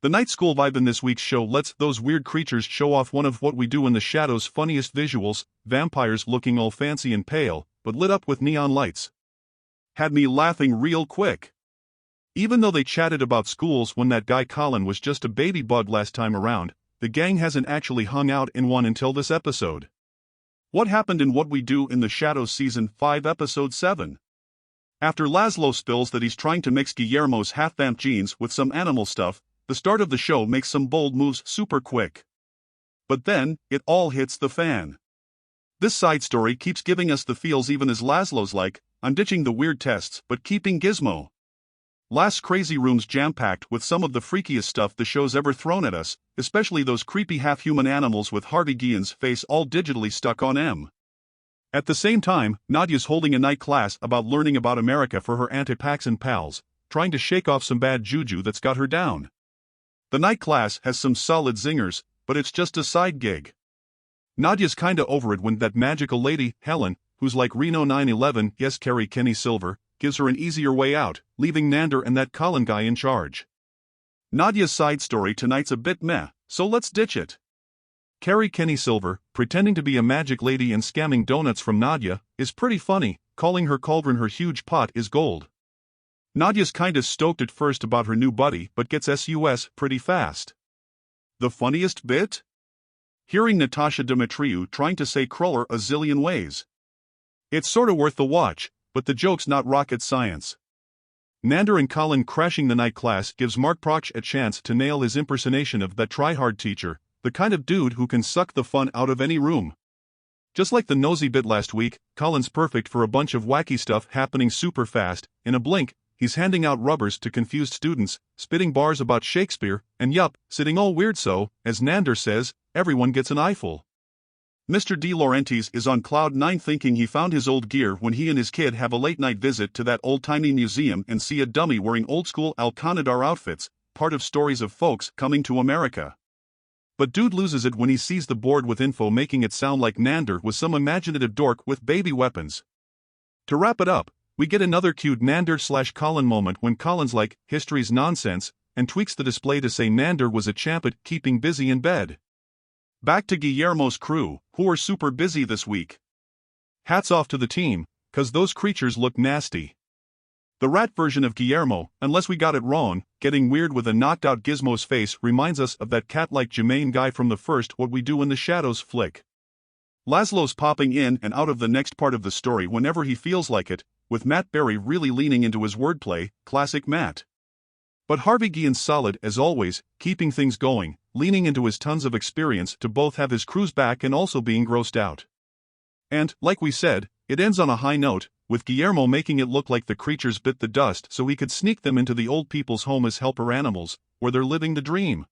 The night school vibe in this week's show lets those weird creatures show off one of What We Do in the Shadows' funniest visuals, vampires looking all fancy and pale, but lit up with neon lights. Had me laughing real quick. Even though they chatted about schools when that guy Colin was just a baby bug last time around, the gang hasn't actually hung out in one until this episode. What happened in What We Do in the Shadows Season 5 Episode 7? After Laszlo spills that he's trying to mix Guillermo's half-vamp genes with some animal stuff, the start of the show makes some bold moves super quick. But then, it all hits the fan. This side story keeps giving us the feels even as Laszlo's like, I'm ditching the weird tests but keeping Gizmo. Last crazy room's jam-packed with some of the freakiest stuff the show's ever thrown at us, especially those creepy half-human animals with Harvey Guillen's face all digitally stuck on M. At the same time, Nadia's holding a night class about learning about America for her anti-Paxson pals, trying to shake off some bad juju that's got her down. The night class has some solid zingers, but it's just a side gig. Nadia's kinda over it when that magical lady, Helen, who's like Reno 9/11, yes Carrie Kenny Silver, gives her an easier way out, leaving Nander and that Colin guy in charge. Nadia's side story tonight's a bit meh, so let's ditch it. Carrie Kenny Silver, pretending to be a magic lady and scamming donuts from Nadia, is pretty funny, calling her cauldron her huge pot is gold. Nadia's kinda stoked at first about her new buddy but gets sus pretty fast. The funniest bit? Hearing Natasha Dimitriou trying to say Cruller a zillion ways. It's sorta worth the watch, but the joke's not rocket science. Nander and Colin crashing the night class gives Mark Proch a chance to nail his impersonation of that try-hard teacher, the kind of dude who can suck the fun out of any room. Just like the nosy bit last week, Colin's perfect for a bunch of wacky stuff happening super fast. In a blink, he's handing out rubbers to confused students, spitting bars about Shakespeare, and yup, sitting all weird so, as Nander says, everyone gets an eyeful. Mr. De Laurentiis is on cloud 9 thinking he found his old gear when he and his kid have a late-night visit to that old-timey museum and see a dummy wearing old-school Alcanadar outfits, part of stories of folks coming to America. But dude loses it when he sees the board with info making it sound like Nander was some imaginative dork with baby weapons. To wrap it up, we get another cute Nander/Colin moment when Colin's like, history's nonsense, and tweaks the display to say Nander was a champ at keeping busy in bed. Back to Guillermo's crew, who are super busy this week. Hats off to the team, cause those creatures look nasty. The rat version of Guillermo, unless we got it wrong, getting weird with a knocked-out Gizmo's face reminds us of that cat-like Jermaine guy from the first What We Do in the Shadows flick. Laszlo's popping in and out of the next part of the story whenever he feels like it, with Matt Berry really leaning into his wordplay, classic Matt. But Harvey Guillen's solid as always, keeping things going, leaning into his tons of experience to both have his crew's back and also being grossed out. And, like we said, it ends on a high note, with Guillermo making it look like the creatures bit the dust so he could sneak them into the old people's home as helper animals, where they're living the dream.